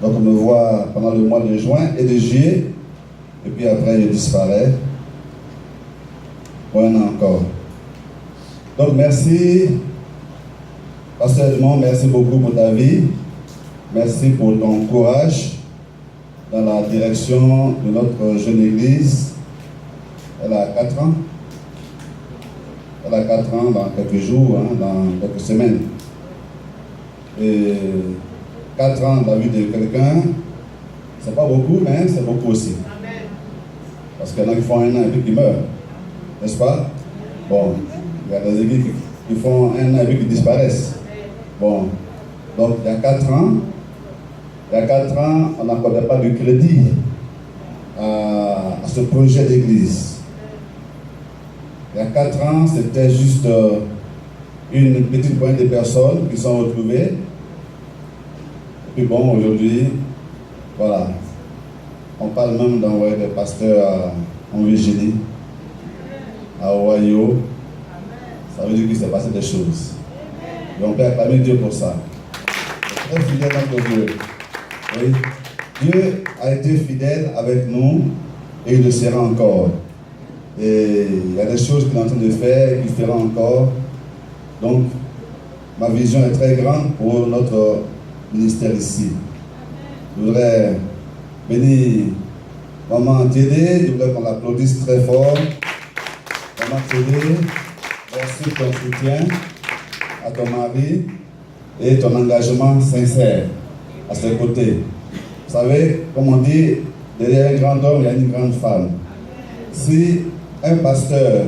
Donc on me voit pendant le mois de juin et de juillet, et puis après je disparais. Pour un an encore. Donc merci, Pasteur Edmond, merci beaucoup pour ta vie. Merci pour ton courage dans la direction de notre jeune église. Elle a 4 ans. Elle a 4 ans dans quelques jours, dans quelques semaines. Et 4 ans dans la vie de quelqu'un, c'est pas beaucoup, mais c'est beaucoup aussi. Amen. Parce qu'il y en a qui font 1 an et puis qui meurent. N'est-ce pas? Bon, il y a des églises qui font 1 an et puis qui disparaissent. Bon, donc il y a 4 ans, on n'accordait pas de crédit à ce projet d'église. Il y a 4 ans, c'était juste une petite poignée de personnes qui sont retrouvées. Et puis bon, aujourd'hui, voilà. On parle même d'envoyer des pasteurs en Virginie, à Ohio. Ça veut dire qu'il s'est passé des choses. Et on peut acclamer Dieu pour ça. Très fidèle notre Dieu. Oui. Dieu a été fidèle avec nous et il le sera encore. Et il y a des choses qu'il est en train de faire, qu'il fera encore. Donc, ma vision est très grande pour notre ministère ici. Je voudrais bénir Maman Tédé, je voudrais qu'on l'applaudisse très fort. Maman Tédé, merci pour ton soutien à ton mari et ton engagement sincère à ses côtés. Vous savez, comme on dit, derrière un grand homme, il y a une grande femme. Si un pasteur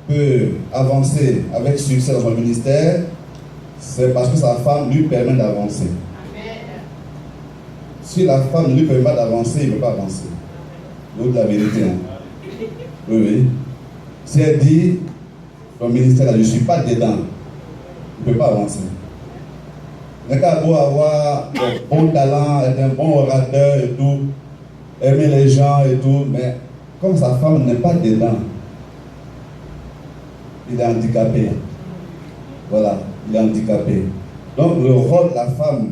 peut avancer avec succès dans son ministère, c'est parce que sa femme lui permet d'avancer. Si la femme ne lui permet pas d'avancer, il ne peut pas avancer. Donc la vérité. Hein. Oui, oui. Si elle dit, ton ministère, là, je ne suis pas dedans, il ne peut pas avancer. Il n'a qu'à beau avoir un bon talent, être un bon orateur et tout, aimer les gens et tout, mais comme sa femme n'est pas dedans, il est handicapé. Voilà, il est handicapé. Donc le rôle de la femme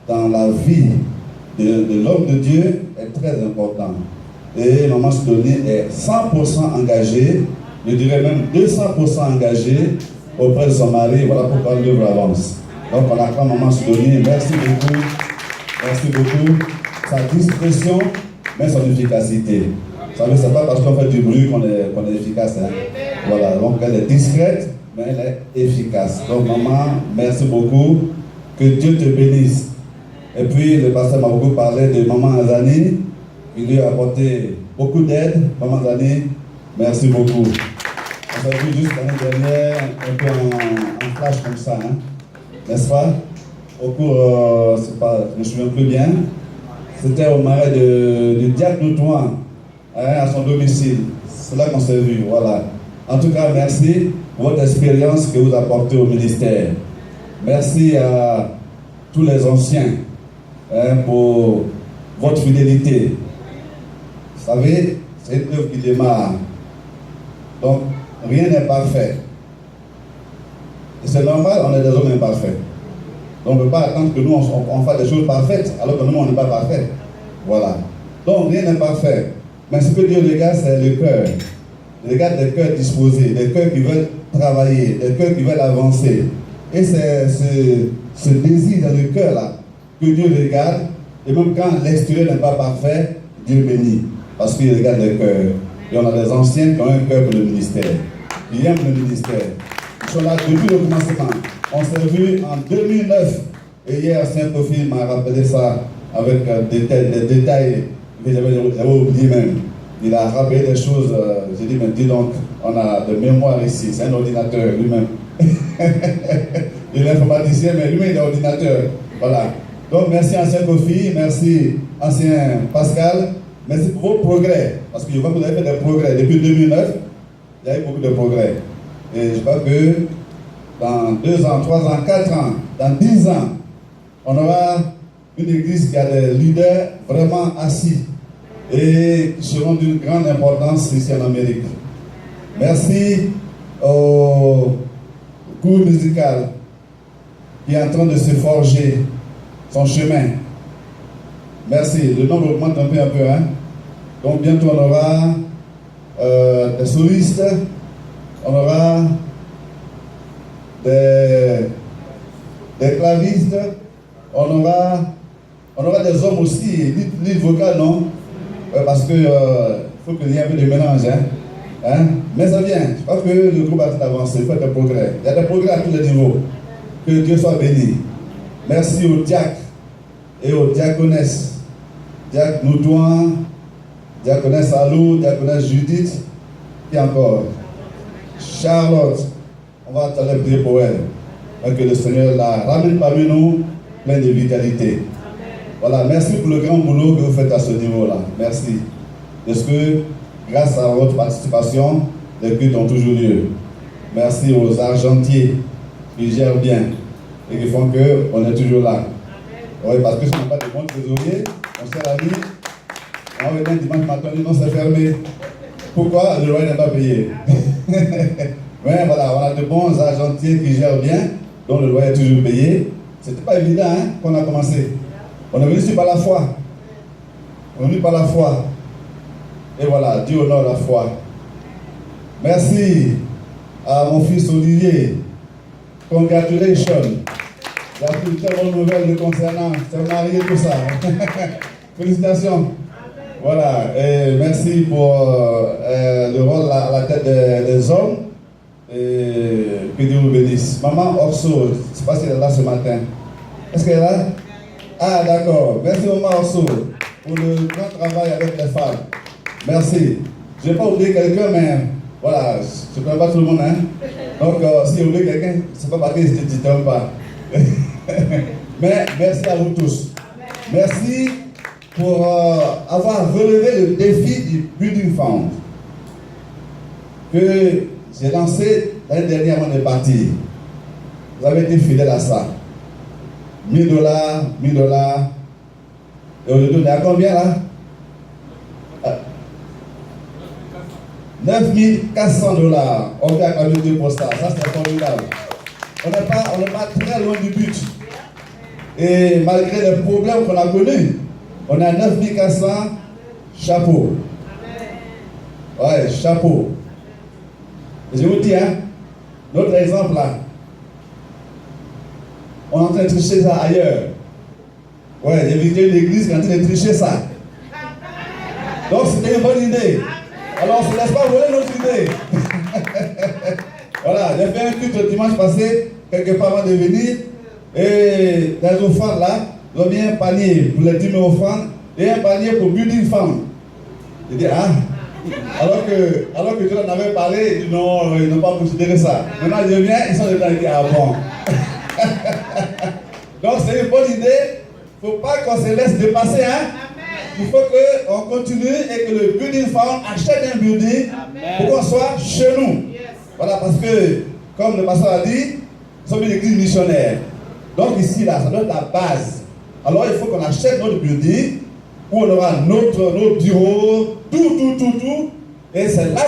dans la vie de l'homme de Dieu est très important. Et Maman Sidonie est 100% engagée, je dirais même 200% engagée auprès de son mari. Voilà pourquoi l'œuvre avance. Donc on acclame Maman Sidonie. Merci beaucoup. Merci beaucoup. Sa discrétion, mais son efficacité. Vous savez, c'est pas parce qu'on fait du bruit qu'on est efficace. Hein. Voilà, donc elle est discrète, mais elle est efficace. Donc maman, merci beaucoup. Que Dieu te bénisse. Et puis le pasteur m'a beaucoup parlé de Maman Azani. Il lui a apporté beaucoup d'aide. Maman Azani, merci beaucoup. On s'est vu juste l'année dernière, un peu en flash comme ça, hein. N'est-ce pas? Au cours, je me souviens plus bien, c'était au marais du diacre d'Outouan, hein, à son domicile. C'est là qu'on s'est vu, voilà. En tout cas, merci pour votre expérience que vous apportez au ministère. Merci à tous les anciens, hein, pour votre fidélité. Vous savez, c'est une œuvre qui démarre. Donc, rien n'est parfait. Et c'est normal, on est des hommes imparfaits. Donc, on ne peut pas attendre que nous, on fasse des choses parfaites, alors que nous, on n'est pas parfaits. Voilà. Donc, rien n'est parfait. Mais ce que Dieu regarde, c'est le cœur. Il regarde des cœurs disposés, des cœurs qui veulent travailler, des cœurs qui veulent avancer. Et c'est ce désir dans le cœur-là que Dieu regarde. Et même quand l'extérieur n'est pas parfait, Dieu bénit. Parce qu'il regarde le cœur. Et on a des anciens qui ont un cœur pour le ministère. Ils aiment le ministère. Ils sont là depuis le commencement. On s'est vu en 2009. Et hier, Saint-Kofi m'a rappelé ça avec des détails que j'avais oublié même. Il a rappelé des choses. J'ai dit, mais dis donc, on a de mémoire ici. C'est un ordinateur lui-même. Il est informaticien, mais lui-même, il est ordinateur. Voilà. Donc, merci ancien Kofi, merci ancien Pascal. Merci pour vos progrès. Parce que je vois que vous avez fait des progrès. Depuis 2009, il y a eu beaucoup de progrès. Et je crois que dans 2 ans, 3 ans, 4 ans, dans 10 ans, on aura une église qui a des leaders vraiment assis et qui seront d'une grande importance ici en Amérique. Merci au cours musical qui est en train de se forger son chemin. Merci. Le nombre augmente un peu, hein. Donc bientôt on aura des solistes, on aura des clavistes, on aura des hommes aussi, lead vocal, non? Parce que faut qu'il y ait un peu de mélange, hein? Mais ça vient. Je crois que le groupe a avancé, il faut des progrès. Il y a des progrès à tous les niveaux. Que Dieu soit béni. Merci aux diacres et aux diaconesses. Diacre Noudouin, diaconesse Alou, diaconesse Judith, qui encore? Charlotte, on va t'aller prier pour elle. Que le Seigneur la ramène parmi nous, plein de vitalité. Voilà, merci pour le grand boulot que vous faites à ce niveau-là. Merci. Parce que, grâce à votre participation, les cultes ont toujours lieu. Merci aux argentiers qui gèrent bien et qui font qu'on est toujours là. Oui, parce que ce n'est pas de bons trésoriers, mon cher ami. On revient dimanche matin, non, c'est fermé. Pourquoi? Le loyer n'est pas payé. Mais voilà, on a de bons argentiers qui gèrent bien, dont le loyer est toujours payé. C'était pas évident hein, qu'on a commencé. On est venu ici par la foi. On est venu par la foi. Et voilà, Dieu honore la foi. Merci à mon fils Olivier. Congratulations. Il a pris une très bonne nouvelle le concernant. C'est marié, tout ça. Félicitations. Voilà. Et merci pour le rôle à la tête des hommes. Et que Dieu vous bénisse. Maman Orso, je ne sais pas si elle est là ce matin. Est-ce qu'elle est là? Ah, d'accord. Merci, Maman Orso, pour le grand travail avec les femmes. Merci. Je n'ai pas oublié quelqu'un, mais voilà, je ne connais pas tout le monde. Hein? Donc, si j'ai oublié quelqu'un, ce n'est pas parce que je ne te t'aime pas. Mais merci à vous tous. Merci pour avoir relevé le défi du Building Fund que j'ai lancé l'année dernière avant de partir. Vous avez été fidèles à ça. $1000, $1000. Et aujourd'hui, on est à combien là? 9400$. On fait acclamer Dieu pour ça. Ça, c'est formidable. On n'est pas très loin du but. Et malgré les problèmes qu'on a connus, on est à 9400. Chapeau. Ouais, chapeau. Et je vous dis, hein, notre exemple là, on est en train de tricher ça ailleurs. Ouais, j'ai visité une église qui est en train de tricher ça. Donc c'était une bonne idée. Alors on ne se laisse pas voler notre idée. Voilà, j'ai fait un culte dimanche passé, quelque part avant de venir. Et dans les offrandes là, ils ont mis un panier pour les 10 000 offrandes et un panier pour Building Fund. J'ai dit, ah, alors que Dieu en avait parlé, il dit non, ils n'ont pas considéré ça. Maintenant je viens, ils sont dedans, ils disent, ah bon. Donc c'est une bonne idée. Il ne faut pas qu'on se laisse dépasser. Hein? Il faut qu'on continue et que le Building Fund achète un building pour qu'on soit chez nous. Voilà, parce que, comme le pasteur a dit, nous sommes une église missionnaire. Donc ici, là, ça doit être la base. Alors il faut qu'on achète notre building où on aura nos bureaux, tout. Et c'est là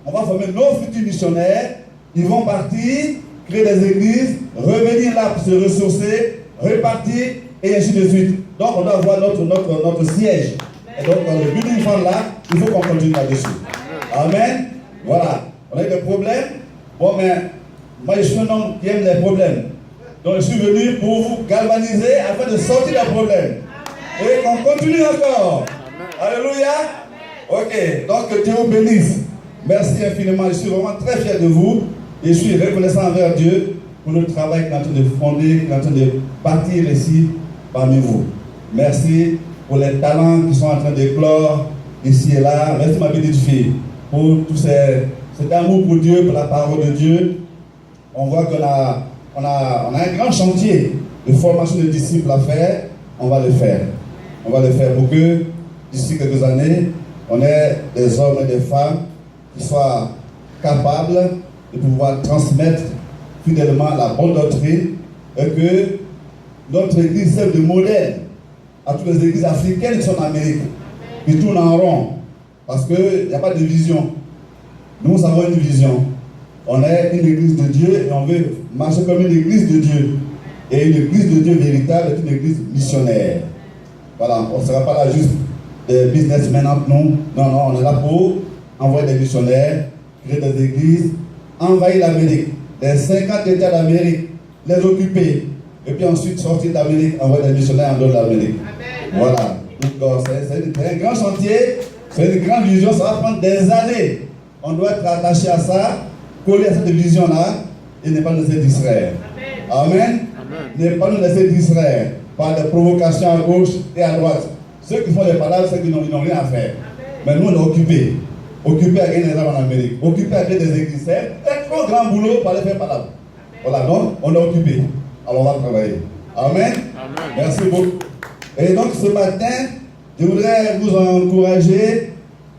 qu'on va former nos futurs missionnaires. Ils vont partir, créer des églises, revenir là pour se ressourcer, repartir et ainsi de suite. Donc on doit avoir notre siège. Et donc dans le Building Fund là, il faut qu'on continue là-dessus. Amen. Voilà. On a eu des problèmes. Bon, mais moi je suis un homme qui aime les problèmes. Donc je suis venu pour vous galvaniser afin de sortir des problèmes. Et qu'on continue encore. Alléluia. Ok, donc Dieu vous bénisse. Merci infiniment. Je suis vraiment très fier de vous. Et je suis reconnaissant envers Dieu pour le travail qu'il est en train de fonder, qu'il est en train de bâtir ici parmi vous. Merci pour les talents qui sont en train d'éclore ici et là. Merci ma petite fille pour tout cet amour pour Dieu, pour la parole de Dieu. On voit qu'on a un grand chantier de formation de disciples à faire. On va le faire. On va le faire pour que d'ici quelques années, on ait des hommes et des femmes qui soient capables de pouvoir transmettre fidèlement la bonne doctrine et que notre église serve de modèle à toutes les églises africaines qui sont en Amérique, qui tournent en rond, parce qu'il n'y a pas de vision. Nous avons une vision. On est une église de Dieu et on veut marcher comme une église de Dieu. Et une église de Dieu véritable est une église missionnaire. Voilà, on ne sera pas là juste des businessmen entre nous. Non, non, on est là pour envoyer des missionnaires, créer des églises, envahir l'Amérique, les 50 États d'Amérique, les occuper, et puis ensuite sortir d'Amérique, envoyer des missionnaires en dehors de l'Amérique. Voilà. Donc, c'est un grand chantier, c'est une grande vision, ça va prendre des années. On doit être attaché à ça, coller à cette vision-là, et ne pas nous laisser distraire. Amen. Ne pas nous laisser distraire par des provocations à gauche et à droite. Ceux qui font des palabres, c'est qu'ils n'ont rien à faire. Mais nous, on est occupés. Occupés à gagner des armes en Amérique. Occupés à créer des églises. C'est un trop grand boulot pour aller faire palabres. Voilà, donc, on est occupés. Alors, on va travailler. Amen. Merci beaucoup. Et donc, ce matin, je voudrais vous encourager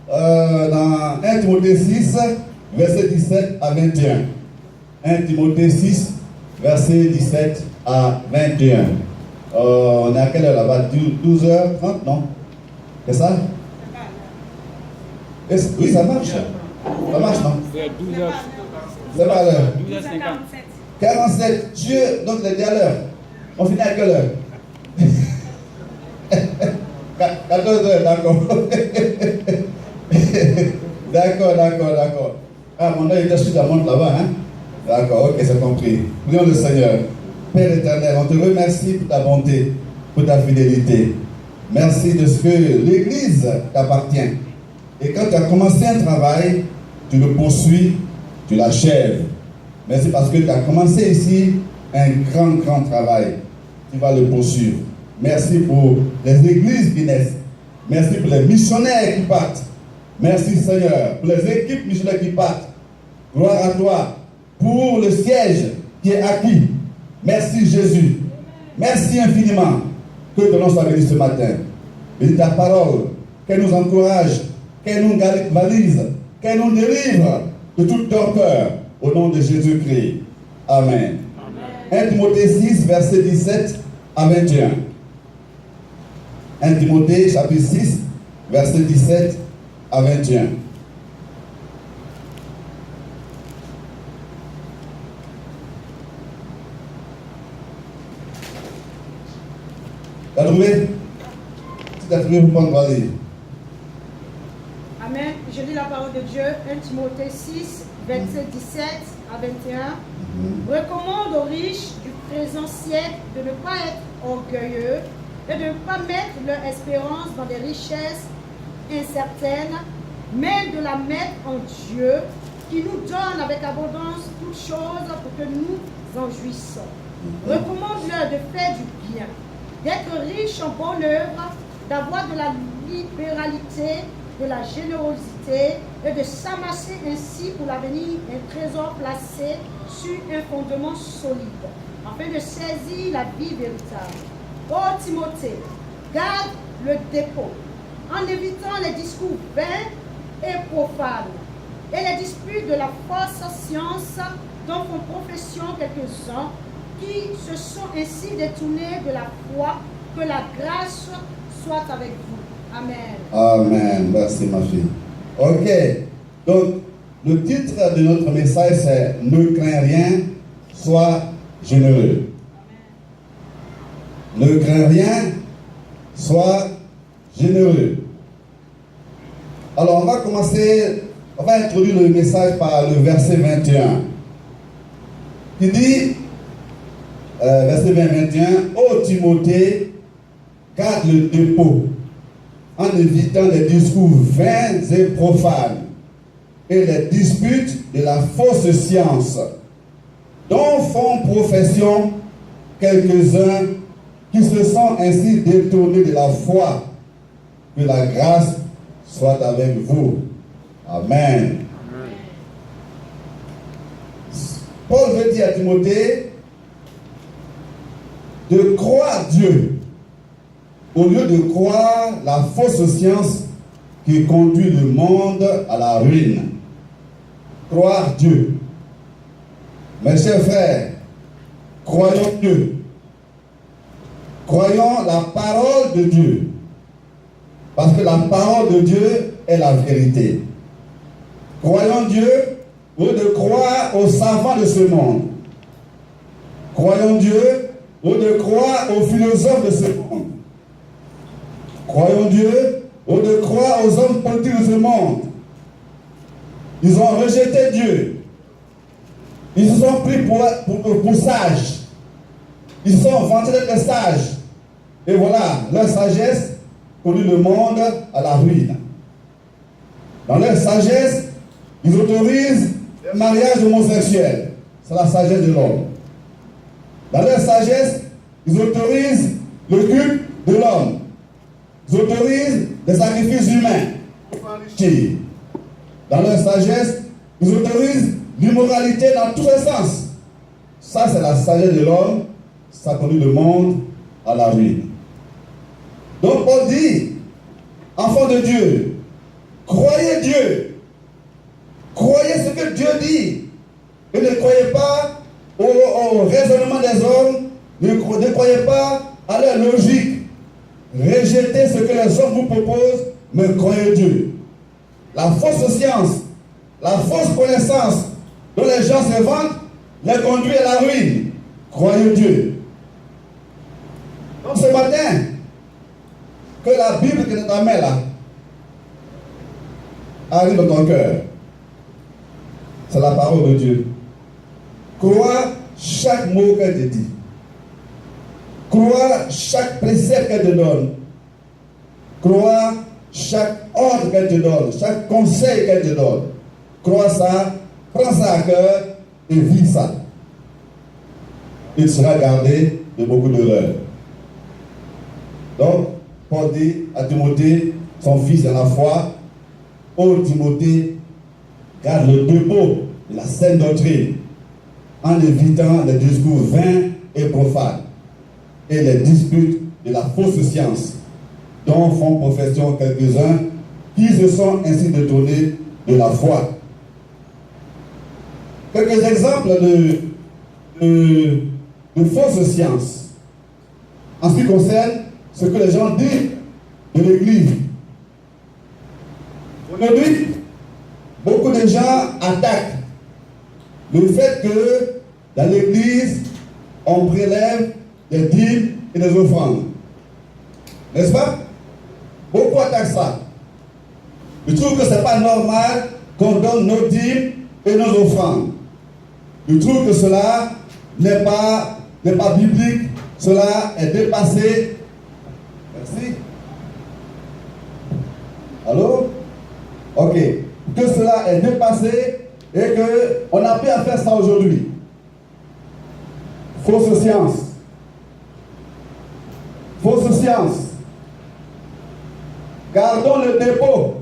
dans 1 Timothée 6, verset 17 à 21. 1 Timothée 6, verset 17 à 21. On est à quelle heure là-bas? 12h30, non? C'est ça? Oui, ça marche. Ça marche, non? C'est 12h. C'est pas l'heure. 12h47. 47. Dieu, donc il est déjà l'heure. On finit à quelle heure? 14h, d'accord. D'accord. Ah, mon œil était sur la montre là-bas, hein? D'accord, ok, c'est compris. Prions le Seigneur. Père éternel, on te remercie pour ta bonté, pour ta fidélité. Merci de ce que l'Église t'appartient. Et quand tu as commencé un travail, tu le poursuis, tu l'achèves. Merci parce que tu as commencé ici un grand travail. Tu vas le poursuivre. Merci pour les églises qui naissent. Merci pour les missionnaires qui partent. Merci Seigneur pour les équipes missionnaires qui partent. Gloire à toi pour le siège qui est acquis. Merci Jésus. Merci infiniment. Que ton nom soit béni ce matin. Bénis ta parole, qu'elle nous encourage, qu'elle nous valise, qu'elle nous délivre de toute torpeur au nom de Jésus-Christ. Amen. 1 Timothée 6, verset 17 à 21. 1 Timothée chapitre 6, verset 17 à 21. T'as trouvé? Si t'as trouvé, vous pouvez pas lire. Amen. Je lis la parole de Dieu, 1 Timothée 6, verset 17 à 21. Recommande aux riches du présent siècle de ne pas être orgueilleux et de ne pas mettre leur espérance dans des richesses incertaines, mais de la mettre en Dieu, qui nous donne avec abondance toutes choses pour que nous en jouissons. Recommande-leur de faire du bien, d'être riche en bonne œuvre, d'avoir de la libéralité, de la générosité et de s'amasser ainsi pour l'avenir un trésor placé sur un fondement solide, afin de saisir la vie véritable. Ô Timothée, garde le dépôt, en évitant les discours vains et profanes, et les disputes de la fausse science dont font profession quelques-uns, qui se sont ainsi détournés de la foi. Que la grâce soit avec vous. Amen. Amen. Merci ma fille. Ok. Donc, le titre de notre message, c'est « Ne crains rien, sois généreux ». Ne crains rien, sois généreux. Alors, on va introduire le message par le verset 21. Qui dit, verset 21, « Ô Timothée, garde le dépôt, en évitant les discours vains et profanes et les disputes de la fausse science, dont font profession quelques-uns qui se sont ainsi détournés de la foi. Que la grâce soit avec vous. » Amen. Paul veut dire à Timothée de croire Dieu au lieu de croire la fausse science qui conduit le monde à la ruine. Croire Dieu. Mes chers frères, croyons Dieu. Croyons la parole de Dieu. Parce que la parole de Dieu est la vérité. Croyons Dieu au lieu de croire aux savants de ce monde. Croyons Dieu au lieu de croire aux philosophes de ce monde. croyons Dieu ou de croire aux hommes politiques de ce monde. Ils ont rejeté Dieu. Ils se sont pris pour sages. Ils se sont vantés d'être sages. Et voilà, leur sagesse conduit le monde à la ruine. Dans leur sagesse, ils autorisent le mariage homosexuel. C'est la sagesse de l'homme. Dans leur sagesse, ils autorisent le culte de l'homme. Ils autorisent des sacrifices humains pour s'enrichir. Dans leur sagesse, ils autorisent l'immoralité dans tous les sens. Ça, c'est la sagesse de l'homme. Ça conduit le monde à la ruine. Donc, Paul dit, enfants de Dieu, croyez Dieu. Croyez ce que Dieu dit. Et ne croyez pas au raisonnement des hommes. Ne croyez pas à leur logique. Rejetez ce que les hommes vous proposent, mais croyez Dieu. La fausse science, la fausse connaissance dont les gens se vantent, les conduit à la ruine. Croyez Dieu. Donc ce matin, que la Bible que tu as mis là arrive dans ton cœur. C'est la parole de Dieu. Crois chaque mot qu'elle te dit. Crois chaque précepte qu'elle te donne. Crois chaque ordre qu'elle te donne, chaque conseil qu'elle te donne. Crois ça, prends ça à cœur et vis ça. Il sera gardé de beaucoup d'erreurs. Donc, Paul dit à Timothée, son fils dans la foi, ô Timothée, garde le dépôt de la saine doctrine en évitant les discours vains et profanes et les disputes de la fausse science dont font profession quelques-uns qui se sont ainsi détournés de la foi. Quelques exemples de fausses sciences en ce qui concerne ce que les gens disent de l'Église. Aujourd'hui, beaucoup de gens attaquent le fait que dans l'Église, on prélève des dîmes et des offrandes. N'est-ce pas? Beaucoup attaquent ça. Ils trouvent que ce n'est pas normal qu'on donne nos dîmes et nos offrandes. Ils trouvent que cela n'est pas biblique, cela est dépassé. Merci. Allô? Ok. Que cela est dépassé et qu'on n'a plus à faire ça aujourd'hui. Fausse science. Fausse science. Gardons le dépôt.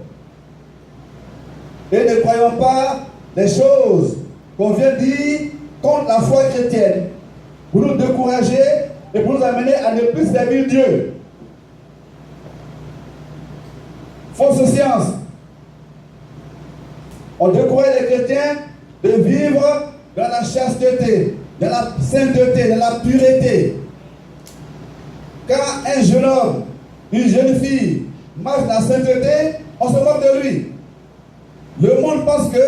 Et ne croyons pas les choses qu'on vient dire contre la foi chrétienne pour nous décourager et pour nous amener à ne plus servir Dieu. Fausse science. On décourage les chrétiens de vivre dans la chasteté, dans la sainteté, dans la pureté. Quand un jeune homme, une jeune fille marche dans la sainteté, on se moque de lui. Le monde pense que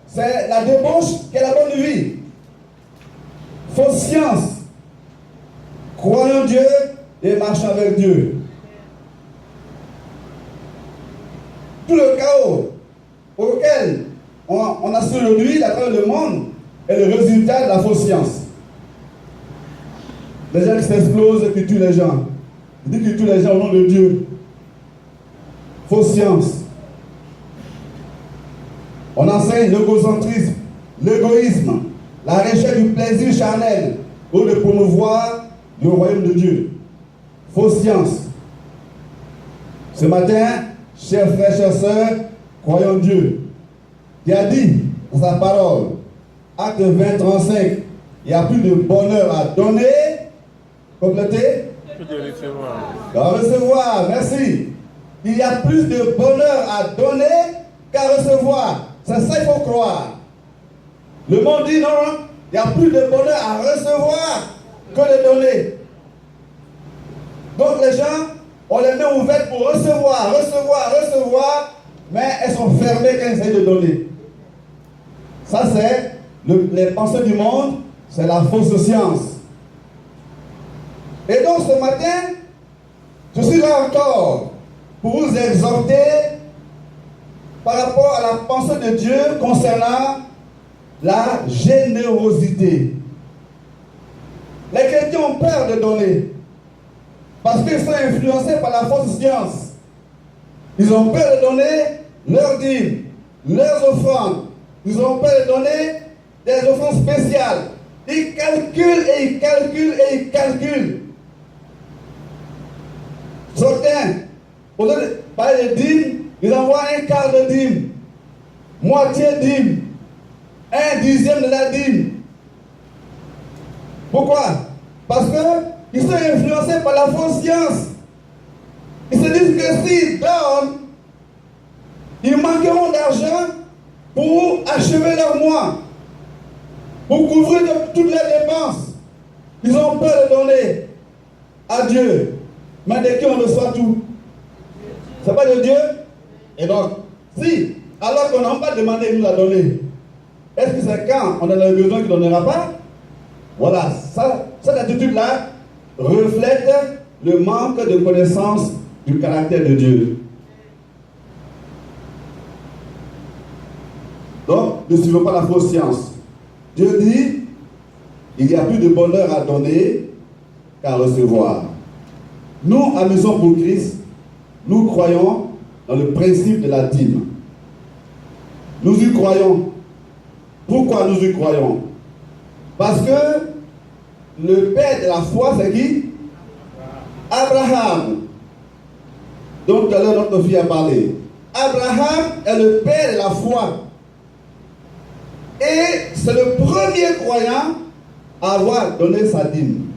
c'est la débauche qui est la bonne vie. Fausse science. Croyons Dieu et marchons avec Dieu. Tout le chaos auquel on assiste aujourd'hui à travers le monde est le résultat de la fausse science. Les gens qui s'explosent et qui tuent les gens. Ils disent qu'ils tuent les gens au nom de Dieu. Fausse science. On enseigne l'égocentrisme, l'égoïsme, la recherche du plaisir charnel ou de promouvoir le royaume de Dieu. Fausse science. Ce matin, chers frères, chères sœurs, croyons Dieu, qui a dit dans sa parole, acte 20, 35, il n'y a plus de bonheur à donner, compléter, qu'à recevoir, merci. Il y a plus de bonheur à donner qu'à recevoir. C'est ça qu'il faut croire. Le monde dit non, il n'y a plus de bonheur à recevoir que de donner. Donc les gens, on les met ouvertes pour recevoir, mais elles sont fermées quand ils essayent de donner. Ça c'est les pensées du monde, c'est la fausse science. Et donc ce matin, je suis là encore pour vous exhorter par rapport à la pensée de Dieu concernant la générosité. Les chrétiens ont peur de donner parce qu'ils sont influencés par la fausse science. Ils ont peur de donner leurs dîmes, leurs offrandes. Ils ont peur de donner des offrandes spéciales. Ils calculent et ils calculent et ils calculent. Certains, au lieu de parler de dîmes, ils envoient un quart de dîme, moitié dîme, un dixième de la dîme. Pourquoi? Parce qu'ils sont influencés par la fausse science. Ils se disent que s'ils donnent, ils manqueront d'argent pour achever leur mois, pour couvrir toutes les dépenses. Ils ont peur de donner à Dieu. Mais de qui on reçoit tout? C'est pas de Dieu? Et donc, si, alors qu'on n'a pas demandé, il nous a donné, est-ce que c'est quand on en a besoin qu'il ne donnera pas? Voilà, cette attitude-là reflète le manque de connaissance du caractère de Dieu. Donc, ne suivons pas la fausse science. Dieu dit, il y a plus de bonheur à donner qu'à recevoir. Nous, à Maison pour Christ, nous croyons dans le principe de la dîme. Nous y croyons. Pourquoi nous y croyons? Parce que le père de la foi, c'est qui? Abraham. Donc tout à l'heure, notre fille a parlé. Abraham est le père de la foi. Et c'est le premier croyant à avoir donné sa dîme.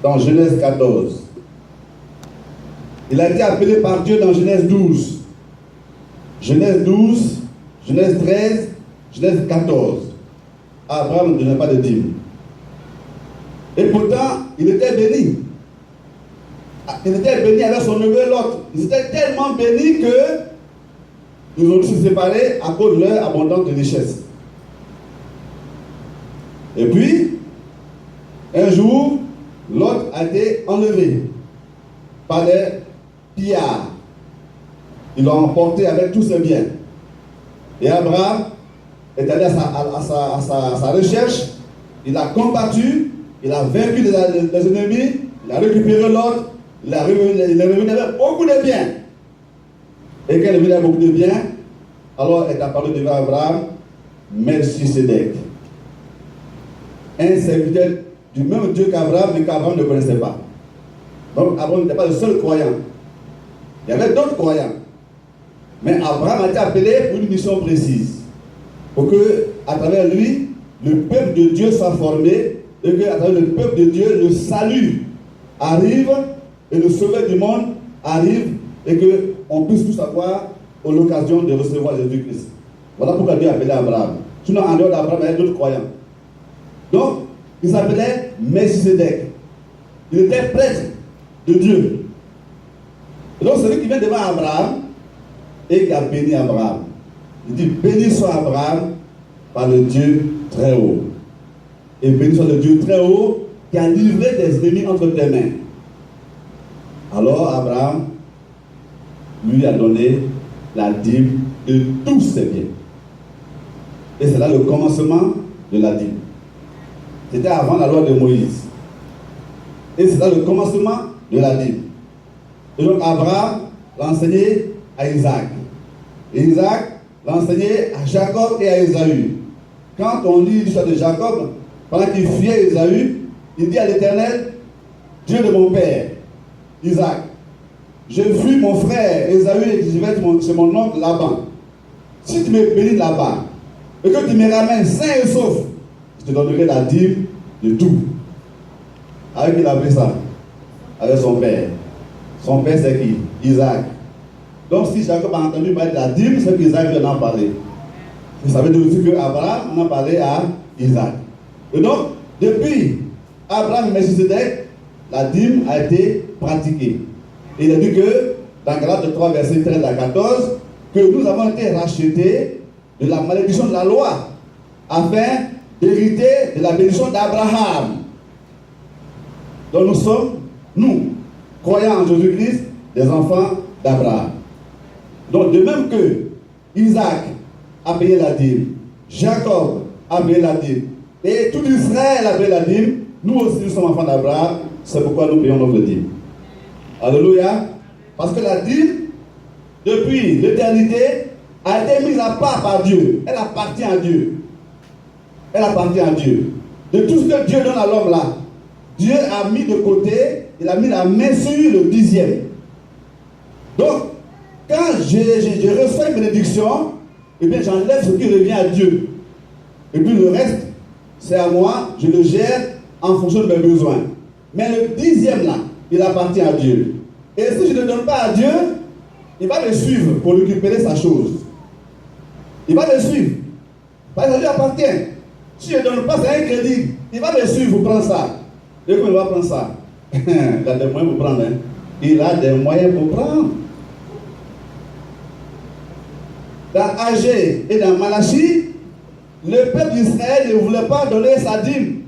Dans Genèse 14. Il a été appelé par Dieu dans Genèse 12. Genèse 12, Genèse 13, Genèse 14. Abraham ne donnait pas de dîme. Et pourtant, il était béni. Il était béni avec son neveu Lot. Ils étaient tellement bénis que ils ont dû se séparer à cause de leur abondante richesse. Et puis, un jour, Lot a été enlevé par des pillards. Ils l'ont emporté avec tous ses biens. Et Abraham est allé à sa recherche. Il a combattu, il a vaincu les ennemis, il a récupéré Lot, il est revenu avec beaucoup de biens. Et quand il est revenu avec beaucoup de biens, alors est apparu devant Abraham Melchisedec, un serviteur du même Dieu qu'Abraham, mais qu'Abraham ne connaissait pas. Donc Abraham n'était pas le seul croyant. Il y avait d'autres croyants. Mais Abraham a été appelé pour une mission précise. Pour que, à travers lui, le peuple de Dieu soit formé, et qu'à travers le peuple de Dieu, le salut arrive, et le sauveur du monde arrive, et qu'on puisse tous avoir l'occasion de recevoir Jésus-Christ. Voilà pourquoi Dieu a appelé Abraham. Sinon, en dehors d'Abraham, il y a d'autres croyants. Donc, il s'appelait Melchisedec. Il était prêtre de Dieu. Et donc, celui qui vient devant Abraham et qui a béni Abraham. Il dit, béni soit Abraham par le Dieu très haut. Et béni soit le Dieu très haut qui a livré des ennemis entre tes mains. Alors, Abraham lui a donné la dîme de tous ses biens. Et c'est là le commencement de la dîme. C'était avant la loi de Moïse. Et c'est là le commencement de la dîme. Et donc Abraham l'a enseigné à Isaac. Et Isaac l'a enseigné à Jacob et à Ésaü. Quand on lit l'histoire de Jacob, pendant qu'il fuyait Ésaü, il dit à l'Éternel, Dieu de mon père, Isaac, je fuis mon frère Ésaü et je vais chez mon oncle Laban. Si tu me bénis là-bas et que tu me ramènes sain et sauf, je te donnerai la dîme de tout. Avec qui il a fait ça? Avec son père. Son père c'est qui? Isaac. Donc si Jacob a entendu parler de la dîme, c'est qu'Isaac vient d'en parler. Vous savez aussi qu'Abraham en a parlé à Isaac. Et donc, depuis Abraham et Melchisedec, la dîme a été pratiquée. Et il a dit que, dans Galates 3, versets 13 à 14, que nous avons été rachetés de la malédiction de la loi, afin d'hériter de la bénédiction d'Abraham. Donc nous sommes, nous, croyants en Jésus-Christ, des enfants d'Abraham. Donc, de même que Isaac a payé la dîme, Jacob a payé la dîme, et tout Israël a payé la dîme, nous aussi nous sommes enfants d'Abraham, c'est pourquoi nous payons notre dîme. Alléluia. Parce que la dîme, depuis l'éternité, a été mise à part par Dieu. Elle appartient à Dieu. Elle appartient à Dieu. De tout ce que Dieu donne à l'homme là, Dieu a mis de côté, il a mis la main sur le 10e. Donc, quand je reçois une bénédiction, eh bien j'enlève ce qui revient à Dieu. Et puis le reste, c'est à moi, je le gère en fonction de mes besoins. Mais le 10e là, il appartient à Dieu. Et si je ne le donne pas à Dieu, il va me suivre pour récupérer sa chose. Il va me suivre. Parce que ça lui appartient. Si je ne donne pas, c'est un crédit. Il va me suivre pour prendre ça. Et comment il va prendre ça? Il a des moyens pour prendre. Hein? Il a des moyens pour prendre. Dans Agé et dans Malachie, le peuple d'Israël ne voulait pas donner sa dîme.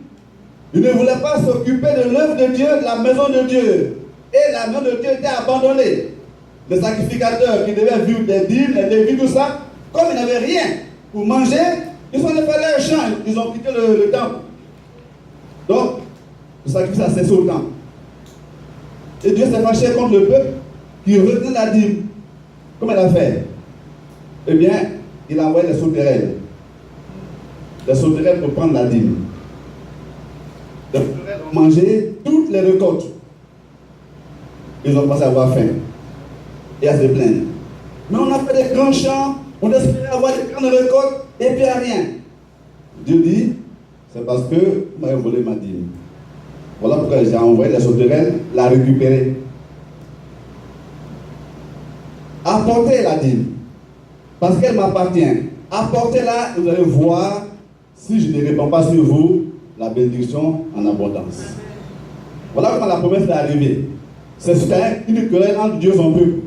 Il ne voulait pas s'occuper de l'œuvre de Dieu, de la maison de Dieu. Et la maison de Dieu était abandonnée. Les sacrificateurs qui devaient vivre des dîmes, les lévites, tout ça, comme ils n'avaient rien pour manger, ils sont allés faire leur champ, ils ont quitté le temple. Donc, le sacrifice a cessé au temple. Et Dieu s'est fâché contre le peuple qui retenait la dîme. Comment il a fait? Eh bien, il a envoyé les sauterelles. Les sauterelles pour prendre la dîme. Les sauterelles ont mangé toutes les récoltes. Ils ont passé à avoir faim et à se plaindre. Mais on a fait des grands champs, on espérait avoir des grandes récoltes et puis rien. Dieu dit, c'est parce que vous m'avez volé ma dîme. Voilà pourquoi j'ai envoyé les sauterelles la récupérer. Apportez la dîme, parce qu'elle m'appartient. Apportez-la et vous allez voir si je ne répands pas sur vous la bénédiction en abondance. Voilà comment la promesse est arrivée. C'est une querelle entre Dieu et son peuple.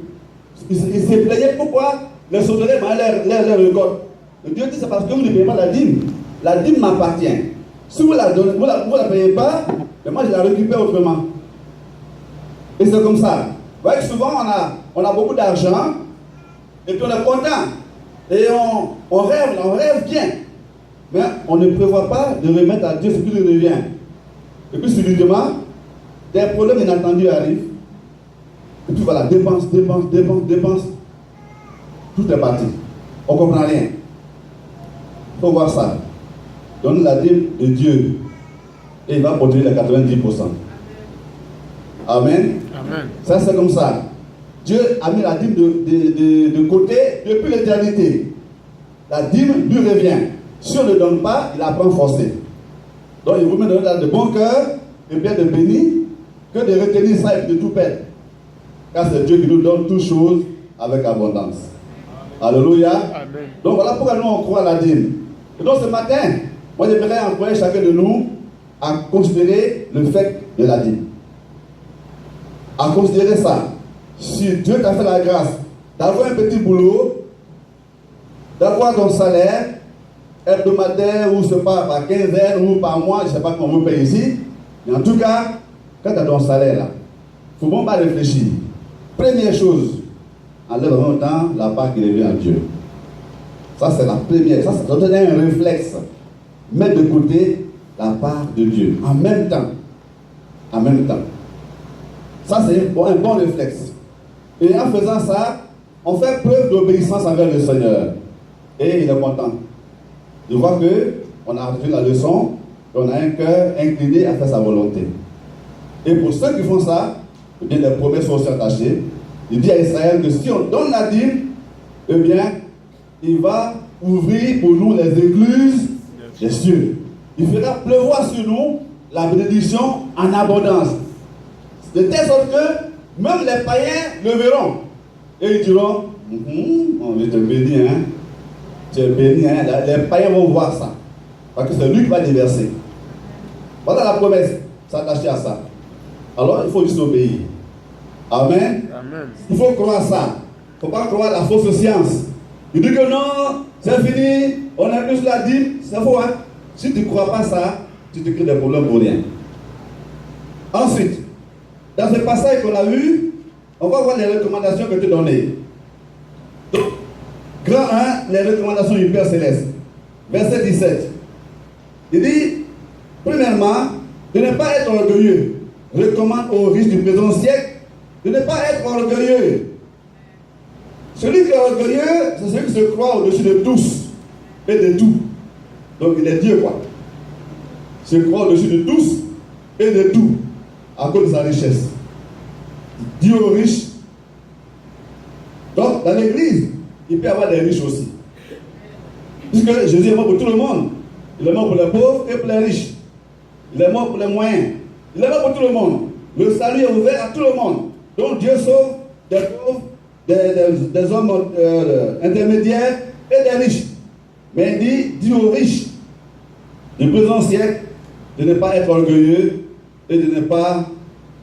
Il s'est plaigné pourquoi les sauterelles mangeaient leur récolte. Dieu dit c'est parce que vous ne payez pas la dîme. La dîme m'appartient. Si vous la donnez, vous la payez pas, mais moi je la récupère autrement. Et c'est comme ça. Vous voyez que souvent on a beaucoup d'argent et puis on est content. Et on rêve bien. Mais on ne prévoit pas de remettre à Dieu ce qui lui revient. Et puis subitement, des problèmes inattendus arrivent. Et puis voilà, dépense. Tout est parti. On ne comprend rien. Il faut voir ça. Donne la dîme de Dieu. Et il va protéger les 90%. Amen. Amen. Ça c'est comme ça. Dieu a mis la dîme de côté depuis l'éternité. La dîme lui revient. Si on ne donne pas, il apprend forcé. Donc il vous met de bon cœur et bien de bénir que de retenir ça et de tout perdre. Car c'est Dieu qui nous donne toutes choses avec abondance. Alléluia. Amen. Donc voilà pourquoi nous on croit à la dîme. Et donc ce matin, moi j'aimerais encourager chacun de nous à considérer le fait de la dîme. À considérer ça. Si Dieu t'a fait la grâce d'avoir un petit boulot, d'avoir ton salaire hebdomadaire ou c'est pas par quinzaine ou par mois, je ne sais pas comment on paye ici, mais en tout cas, quand tu as ton salaire là, il ne faut pas réfléchir. Première chose, enlève en même temps la part qui revient à Dieu. Ça c'est la première, ça doit donner un réflexe. Mettre de côté la part de Dieu en même temps. En même temps. Ça c'est un bon réflexe. Et en faisant ça, on fait preuve d'obéissance envers le Seigneur. Et il est content. Je vois qu'on a reçu la leçon, et on a un cœur incliné à faire sa volonté. Et pour ceux qui font ça, eh bien les promesses sont aussi attachées. Il dit à Israël que si on donne la dîme, eh bien, il va ouvrir pour nous les écluses des cieux. Il fera pleuvoir sur nous la bénédiction en abondance. De telle sorte que même les païens le verront. Et ils diront, je te bénis, hein. Tu es béni, hein. Les païens vont voir ça. Parce que c'est lui qui va déverser. Voilà la promesse, s'attacher à ça. Alors il faut juste obéir. Amen. Amen. Il faut croire ça. Il ne faut pas croire la fausse science. Il dit que non, c'est fini, on a plus la dîme, c'est faux. Hein? Si tu ne crois pas ça, tu te crées des problèmes pour rien. Ensuite, dans ce passage qu'on a vu, On va voir les recommandations que tu donnes. Donc, grand 1, les recommandations du Père Céleste. Verset 17. Il dit, premièrement, de ne pas être orgueilleux. Recommande aux riches du présent siècle de ne pas être orgueilleux. Celui qui est orgueilleux, c'est celui qui se croit au-dessus de tous et de tout. Donc il est Dieu, quoi. Se croit au-dessus de tous et de tout à cause de sa richesse. Dieu aux riches. Donc dans l'église, il peut y avoir des riches aussi. Puisque Jésus est mort pour tout le monde. Il est mort pour les pauvres et pour les riches. Il est mort pour les moyens. Il est mort pour tout le monde. Le salut est ouvert à tout le monde. Donc Dieu sauve des pauvres, des hommes intermédiaires et des riches. Mais il dit aux riches du présent siècle de ne pas être orgueilleux et de ne pas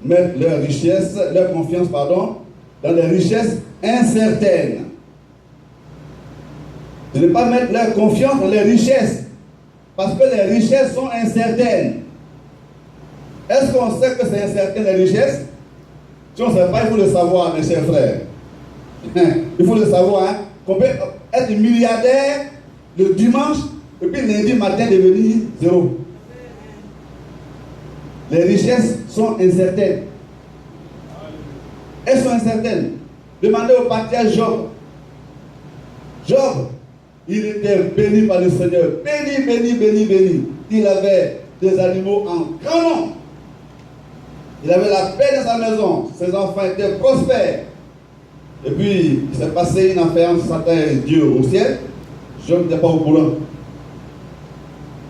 mettre leur confiance, dans des richesses incertaines. De ne pas mettre leur confiance dans les richesses, parce que les richesses sont incertaines. Est-ce qu'on sait que c'est incertain les richesses? Si on ne sait pas, il faut le savoir, mes chers frères. Il faut le savoir, hein, qu'on peut être milliardaire le dimanche et puis lundi matin devenir zéro. Les richesses sont incertaines. Elles sont incertaines. Demandez au patriarche Job. Job, il était béni par le Seigneur. Béni, béni, béni, béni. Il avait des animaux en grand nombre. Il avait la paix dans sa maison. Ses enfants étaient prospères. Et puis, il s'est passé une affaire entre Satan et Dieu au ciel. Job n'était pas au courant.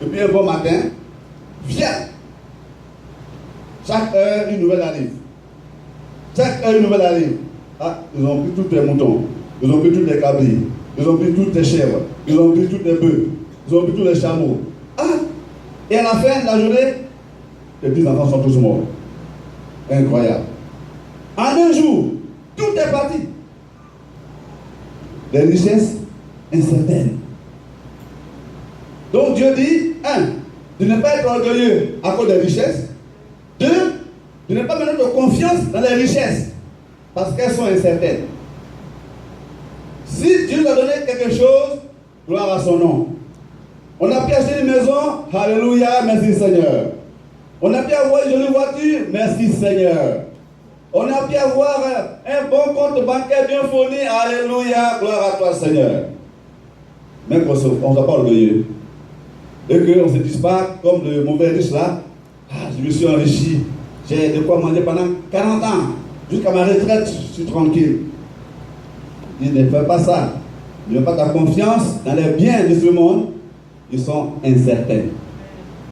Et puis, un bon matin, viens. Chaque heure, une nouvelle arrive. Chaque heure, une nouvelle arrive. Ah, ils ont pris tous les moutons. Ils ont pris toutes les cabris. Ils ont pris toutes les chèvres. Ils ont pris tous les bœufs. Ils ont pris tous les chameaux. Ah! Et à la fin de la journée, les petits enfants sont tous morts. Incroyable. En un jour, tout est parti. Les richesses incertaines. Donc Dieu dit, 1, de ne pas être orgueilleux à cause des richesses. 2, de ne pas mettre de confiance dans les richesses parce qu'elles sont incertaines. Si Dieu nous a donné quelque chose, gloire à son nom. On a pu acheter une maison, alléluia, merci Seigneur. On a pu avoir une jolie voiture, merci Seigneur. On a pu avoir un bon compte bancaire bien fourni, alléluia, gloire à toi Seigneur. Mais qu'on ne soit pas orgueilleux. Et qu'on ne se dise pas, comme le mauvais riche là, ah, je me suis enrichi, j'ai de quoi manger pendant 40 ans, jusqu'à ma retraite, je suis tranquille. Il ne fait pas ça. Ne mets pas ta confiance dans les biens de ce monde, ils sont incertains.